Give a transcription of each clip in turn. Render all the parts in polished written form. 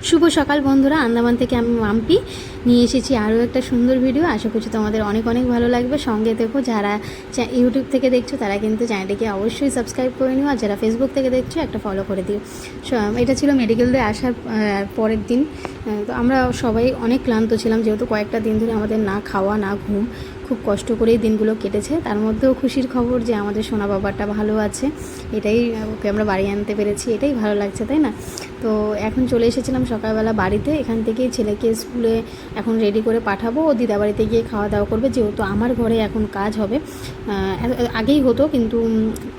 শুভ সকাল বন্ধুরা, আন্দামান থেকে আমি মাম্পি নিয়ে এসেছি আরও একটা সুন্দর ভিডিও। আশা করছি তোমাদের অনেক অনেক ভালো লাগবে। সঙ্গে দেখো, যারা ইউটিউব থেকে দেখছো তারা কিন্তু চ্যানেলটিকে অবশ্যই সাবস্ক্রাইব করে নিও, আর যারা ফেসবুক থেকে দেখছো একটা ফলো করে দিও। এটা ছিল মেডিকেল দিয়ে আসার পরের দিন। তো আমরা সবাই অনেক ক্লান্ত ছিলাম, যেহেতু কয়েকটা দিন ধরে আমাদের না খাওয়া না ঘুম, খুব কষ্ট করেই দিনগুলো কেটেছে। তার মধ্যেও খুশির খবর যে আমাদের সোনা বাবাটা ভালো আছে, এটাই ওকে আমরা বাড়ি আনতে পেরেছি, এটাই ভালো লাগছে, তাই না? তো এখন চলে এসেছিলাম সকালবেলা বাড়িতে। এখান থেকেই ছেলেকে স্কুলে এখন রেডি করে পাঠাবো, ও দিদা বাড়িতে গিয়ে খাওয়া দাওয়া করবে, যেহেতু আমার ঘরে এখন কাজ হবে। আগেই হতো, কিন্তু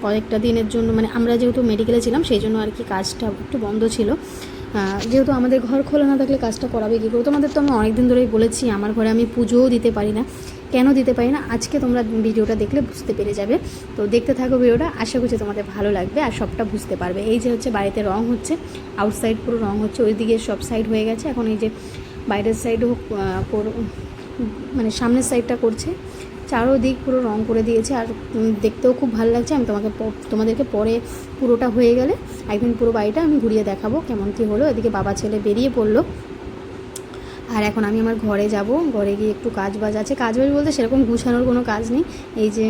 কয়েকটা দিনের জন্য মানে আমরা যেহেতু মেডিকেলে ছিলাম সেই জন্য আর কি কাজটা একটু বন্ধ ছিল। যেহেতু আমাদের ঘর খোলা না থাকলে কাজটা করাবে কী করে? তোমাদের তো আমি অনেকদিন ধরেই বলেছি আমার ঘরে আমি পুজোও দিতে পারি না। কেন দিতে পারি না আজকে তোমরা ভিডিওটা দেখলে বুঝতে পেরে যাবে। তো দেখতে থাকো ভিডিওটা, আশা করছি তোমাদের ভালো লাগবে আর সবটা বুঝতে পারবে। এই যে হচ্ছে বাড়িতে রং হচ্ছে, আউটসাইড পুরো রং হচ্ছে, ওইদিকে সব সাইড হয়ে গেছে। এখন এই যে বাইরের সাইডও মানে সামনের সাইডটা করছে, চারোদিক পুরো রং করে দিয়েছে, আর দেখতেও খুব ভালো লাগছে। আমি তোমাদেরকে পরে পুরোটা হয়ে গেলে একদিন পুরো বাড়িটা আমি ঘুরিয়ে দেখাবো কেমন কী হলো। এদিকে বাবা ছেলে বেরিয়ে পড়লো, আর এখন আমি আমার ঘরে যাব। ঘরে গিয়ে একটু কাজ বাজ আছে, কাজ বাজ বলতে সেরকম গুছানোর কোনো কাজ নেই। এই যে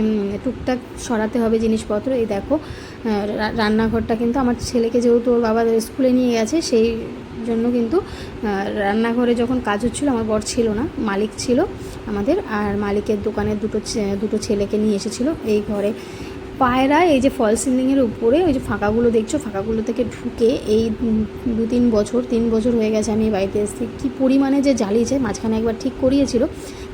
টুকটাক সরাতে হবে জিনিসপত্র। এই দেখো, রান্নাঘরটা কিন্তু আমার ছেলেকে যেহেতু ওর বাবা স্কুলে নিয়ে গেছে, সেই জন্য কিন্তু রান্নাঘরে যখন কাজ হচ্ছিলো আমার বর ছিল না, মালিক ছিল আমাদের, আর মালিকের দোকানের দুটো ছেলেকে নিয়ে এসেছিলো এই ঘরে। পায়রা এই যে ফল সিলিংয়ের উপরে ওই যে ফাঁকাগুলো দেখছো, ফাঁকাগুলো থেকে ঢুকে এই 3 বছর হয়ে গেছে আমি বাড়িতে এসেছি। কী পরিমাণে যে জ্বালিয়েছে, মাঝখানে একবার ঠিক করিয়েছিল,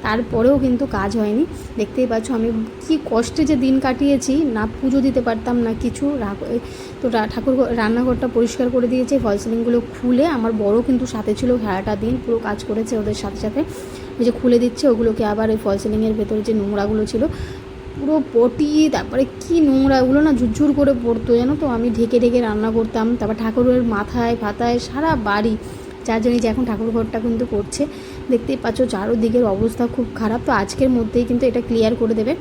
তারপরেও কিন্তু কাজ হয়নি। দেখতেই পাচ্ছ আমি কি কষ্টে যে দিন কাটিয়েছি, না পুজো দিতে পারতাম না কিছু। তো ঠাকুর রান্নাঘরটা পরিষ্কার করে দিয়েছে, ফল সিলিংগুলো খুলে, আমার বড় কিন্তু সাথে ছিল, সারাটা দিন পুরো কাজ করেছে ওদের সাথে সাথে। ওই যে খুলে দিচ্ছে ওগুলোকে, আবার ওই ফল সিলিংয়ের ভেতরে যে নোংরাগুলো ছিল পুরো পটি, তারপরে কি নোংরা ওগুলো না ঝুরঝুর করে পড়তো, জানো তো। আমি ঢেকে ঢেকে রান্না করতাম, তারপর ঠাকুরের মাথায় ফাতায় সারা বাড়ি, যার জন্য যে এখন ঠাকুর ঘরটা কিন্তু করছে। দেখতেই পাচ্ছ চারোদিকের অবস্থা খুব খারাপ। তো আজকের মধ্যেই কিন্তু এটা ক্লিয়ার করে দেবে,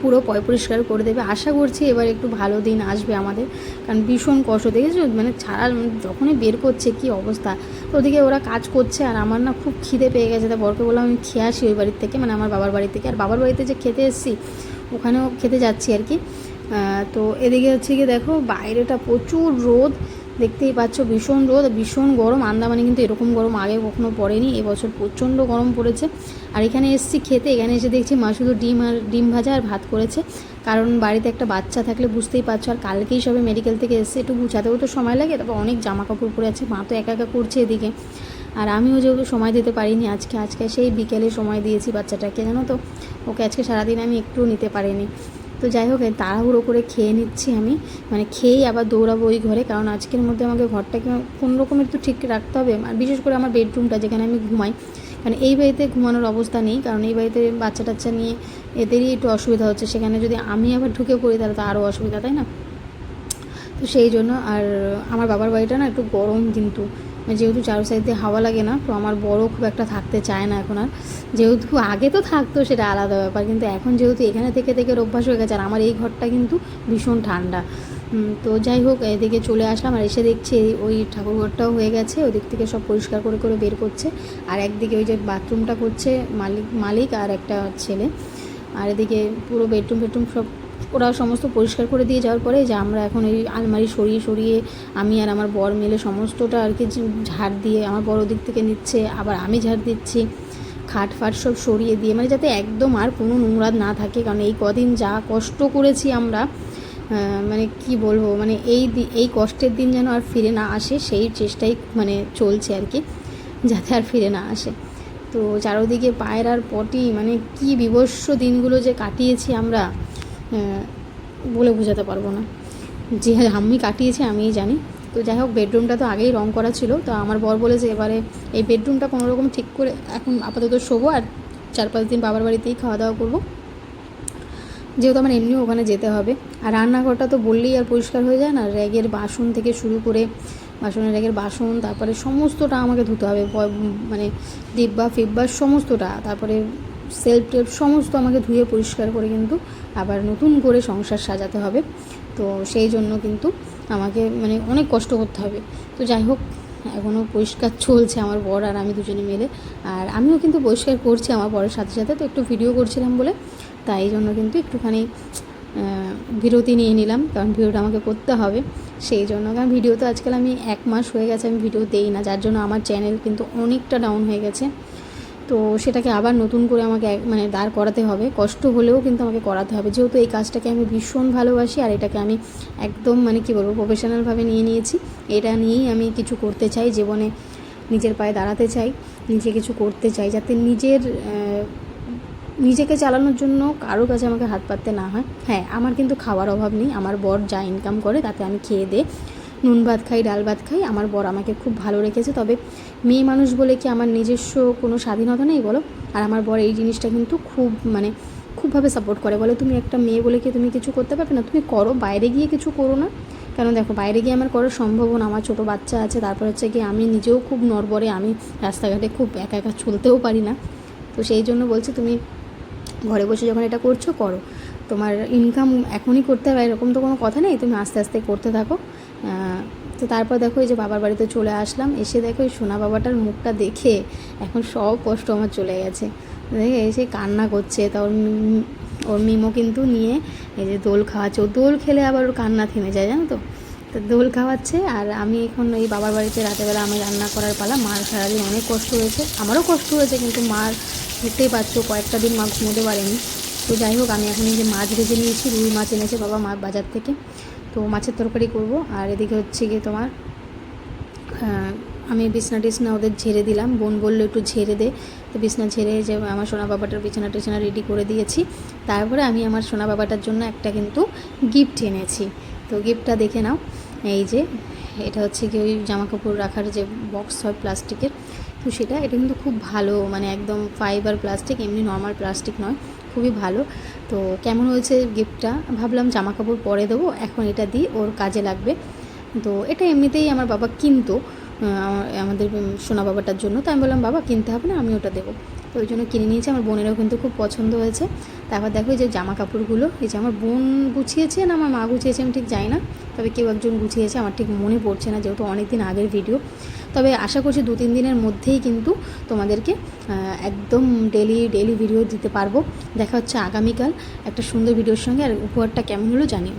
পুরো পরিষ্কার করে দেবে। আশা করছি এবার একটু ভালো দিন আসবে আমাদের, কারণ ভীষণ কষ্ট দেখেছো, মানে ছাড়া যখনই বের করছে কি অবস্থা। তো ওদিকে ওরা কাজ করছে, আর আমার না খুব খিদে পেয়ে গেছে। তা বরকে বললাম আমি খেয়ে আসি ওই বাড়ির থেকে, মানে আমার বাবার বাড়ি থেকে। আর বাবার বাড়িতে যে খেতে এসেছি ওখানেও খেতে যাচ্ছি আর কি। তো এদিকে হচ্ছে কি দেখো, বাইরেটা প্রচুর রোদ, দেখতেই পাচ্ছ ভীষণ রোদ, ভীষণ গরম। আন্দামানে কিন্তু এরকম গরম আগে কখনো পড়েনি, এবছর প্রচণ্ড গরম পড়েছে। আর এখানে এসেছি খেতে, এখানে এসে দেখছি মা শুধু ডিম ভাজা আর ভাত করেছে, কারণ বাড়িতে একটা বাচ্চা থাকলে বুঝতেই পারছো। আর কালকেই সবে মেডিকেল থেকে এসেছে, একটু গুছাতেও তো সময় লাগে, তারপর অনেক জামা কাপড় পরে আছে, মা তো একা একা করছে এদিকে। আর আমিও যেহেতু সময় দিতে পারিনি আজকে সেই বিকেলে সময় দিয়েছি বাচ্চাটাকে, জানো তো। ওকে আজকে সারাদিন আমি একটু নিতে পারিনি। তো যাই হোক, তাড়াহুড়ো করে খেয়ে নিচ্ছি আমি, মানে খেয়েই আবার দৌড়াবো ওই ঘরে, কারণ আজকের মধ্যে আমাকে ঘরটাকে কোনো রকমের তো ঠিক রাখতে হবে। আর বিশেষ করে আমার বেডরুমটা যেখানে আমি ঘুমাই, কারণ এই বাড়িতে ঘুমানোর অবস্থা নেই, কারণ এই বাড়িতে বাচ্চা টাচ্চা নিয়ে এদেরই একটু অসুবিধা হচ্ছে। সেখানে যদি আমি আবার ঢুকে পড়ি তাহলে তো আরও অসুবিধা, তাই না? তো সেই জন্য। আর আমার বাবার বাড়িটা না একটু গরম, কিন্তু যেহেতু চারো সাইড দিয়ে হাওয়া লাগে না, তো আমার বড় খুব একটা থাকতে চায় না এখন আর। যেহেতু আগে তো থাকতো সেটা আলাদা ব্যাপার, কিন্তু এখন যেহেতু এখানে থেকে থেকে অভ্যাস হয়ে গেছে, আর আমার এই ঘরটা কিন্তু ভীষণ ঠান্ডা। তো যাই হোক, এদিকে চলে আসলাম, আর এসে দেখছি ওই ঠাকুরঘরটাও হয়ে গেছে, ওই দিক থেকে সব পরিষ্কার করে করে বের করছে। আর একদিকে ওই যে বাথরুমটা করছে মালিক আর একটা ছেলে, আর এদিকে পুরো বেডরুম সব ওরা সমস্ত পরিষ্কার করে দিয়ে যাওয়ার পরে যে আমরা এখন এই আলমারি সরিয়ে সরিয়ে আমি আর আমার বর মিলে সমস্তটা আর কি ঝাড় দিয়ে, আমার বড় দিক থেকে নিচ্ছে, আবার আমি ঝাড় দিচ্ছি, খাট ফাট সব সরিয়ে দিয়ে, মানে যাতে একদম আর কোনো নোংরা না থাকে। কারণ এই কদিন যা কষ্ট করেছি আমরা, মানে কি বলবো, মানে এই কষ্টের দিন যেন আর ফিরে না আসে, সেই চেষ্টাই মানে চলছে আর কি, যাতে আর ফিরে না আসে। তো চারোদিকে পায়রার পটি, মানে কি বিভৎস দিনগুলো যে কাটিয়েছি আমরা, বলে বোঝাতে পারবো না। যে আমি কাটিয়েছি আমিই জানি। তো যাই হোক, বেডরুমটা তো আগেই রং করা ছিল, তো আমার বর বলেছে এবারে এই বেডরুমটা কোনোরকম ঠিক করে এখন আপাতত শোবো, আর 4-5 দিন বাবার বাড়িতেই খাওয়া দাওয়া করবো, যেহেতু আমার এমনিও ওখানে যেতে হবে। আর রান্নাঘরটা তো বললেই আর পরিষ্কার হয়ে যায় না, র্যাগের বাসন থেকে শুরু করে বাসনের র্যাগের বাসন, তারপরে সমস্তটা আমাকে ধুতে হবে, মানে ডিব্বা ফিব্বা সমস্তটা, তারপরে সেলফ টেপ সমস্ত আমাকে ধুয়ে পরিষ্কার করে কিন্তু আবার নতুন করে সংসার সাজাতে হবে। তো সেই জন্য কিন্তু আমাকে মানে অনেক কষ্ট করতে হবে। তো যাই হোক, এখনও পরিষ্কার চলছে আমার বর আর আমি দুজনে মিলে। আর আমিও কিন্তু পরিষ্কার করছি আমার বরের সাথে সাথে, তো একটু ভিডিও করছিলাম বলে তাই জন্য কিন্তু একটুখানি বিরতি নিয়ে নিলাম, কারণ ভিডিওটা আমাকে করতে হবে সেই জন্য। কারণ ভিডিও তো আজকাল আমি 1 মাস হয়ে গেছে আমি ভিডিও দেই না, যার জন্য আমার চ্যানেল কিন্তু অনেকটা ডাউন হয়ে গেছে। তো সেটাকে আবার নতুন করে আমাকে মানে দাঁড় করাতে হবে, কষ্ট হলেও কিন্তু আমাকে করাতে হবে, যেহেতু এই কাজটাকে আমি ভীষণ ভালোবাসি আর এটাকে আমি একদম মানে কী বলবো প্রফেশনালভাবে নিয়ে নিয়েছি। এটা নিয়েই আমি কিছু করতে চাই জীবনে, নিজের পায়ে দাঁড়াতে চাই, নিজে কিছু করতে চাই, যাতে নিজেকে চালানোর জন্য কারো কাছে আমাকে হাত পাততে না হয়। হ্যাঁ, আমার কিন্তু খাওয়ার অভাব নেই, আমার বর যা ইনকাম করে তাতে আমি খেয়ে দিয়ে নুন ভাত খাই, ডাল ভাত খাই, আমার বর আমাকে খুব ভালো রেখেছে। তবে মেয়ে মানুষ বলে কি আমার নিজস্ব কোনো স্বাধীনতা নেই বলো? আর আমার বর এই জিনিসটা কিন্তু খুবভাবে সাপোর্ট করে, বলে তুমি একটা মেয়ে বলে কি তুমি কিছু করতে পারবে না, তুমি করো, বাইরে গিয়ে কিছু করো না। কারণ দেখো বাইরে গিয়ে আমার করার সম্ভব না, আমার ছোটো বাচ্চা আছে, তারপর হচ্ছে কি আমি নিজেও খুব নড়বড়ে, আমি রাস্তাঘাটে খুব একা একা চলতেও পারি না। তো সেই জন্য বলছি তুমি ঘরে বসে যখন এটা করছো করো, তোমার ইনকাম এখনই করতে হবে এরকম তো কোনো কথা নেই, তুমি আস্তে আস্তে করতে থাকো। তো তারপর দেখো এই যে বাবার বাড়িতে চলে আসলাম, এসে দেখো এই সোনা বাবাটার মুখটা দেখে এখন সব কষ্ট আমার চলে গেছে। দেখে এসে কান্না করছে, তা ওর মিমো কিন্তু নিয়ে এই যে দোল খাওয়াচ্ছে, ও দোল খেলে আবার ওর কান্না থেমে যায় জানো তো। তো দোল খাওয়াচ্ছে আর আমি এখন এই বাবার বাড়িতে রাতেরবেলা আমি রান্না করার পালা। মার সারাদিন অনেক কষ্ট হয়েছে, আমারও কষ্ট হয়েছে, কিন্তু মার দেখতেই পাচ্ছো কয়েকটা দিন মা ঘুমোতে পারেনি। তো যাই হোক আমি এখন এই যে মাছ ভেজে নিয়েছি, রুই মাছ এনেছে বাবা মা বাজার থেকে, তো মাছের তরকারি করব। আর এদিকে হচ্ছে গিয়ে তোমার আমি বিছনা টিছনা ওদের ঝেড়ে দিলাম, বোন বললো একটু ঝেড়ে দে, তো বিছনা ঝেড়ে যে আমার সোনা বাবাটার বিছানা টিছানা রেডি করে দিয়েছি। তারপরে আমি আমার সোনা বাবাটার জন্য একটা কিন্তু গিফট এনেছি, তো গিফটটা দেখে নাও। এই যে এটা হচ্ছে কি ওই জামা কাপড় রাখার যে বক্স হয় প্লাস্টিকের, তো এটা কিন্তু খুব ভালো, মানে একদম ফাইবার প্লাস্টিক, এমনি নর্মাল প্লাস্টিক নয়, খুবই ভালো। তো কেমন হয়েছে গিফটটা, ভাবলাম জামা কাপড় পরে দেবো, এখন এটা দিই ওর কাজে লাগবে। তো এটা এমনিতেই আমার বাবা কিনতো আমাদের সোনা বাবাটার জন্য, তো আমি বললাম বাবা কিনতে হবে না, আমি ওটা দেবো, তো ওই জন্য কিনে নিয়েছি। আমার বোনেরও কিন্তু খুব পছন্দ হয়েছে। তারপর দেখো এই যে জামা কাপড়গুলো, এই যে আমার বোন গুছিয়েছে না আমার মা গুছিয়েছে আমি ঠিক জানি না, তবে কেউ একজন গুছিয়েছে, আমার ঠিক মনে পড়ছে না যেহেতু অনেক দিন আগের ভিডিও। তবে আশা করছি 2-3 দিনের মধ্যেই কিন্তু তোমাদেরকে একদম ডেলি ভিডিও দিতে পারবো। দেখা হচ্ছে আগামীকাল একটা সুন্দর ভিডিওর সঙ্গে, আর উপহারটা কেমন হলো জানিও।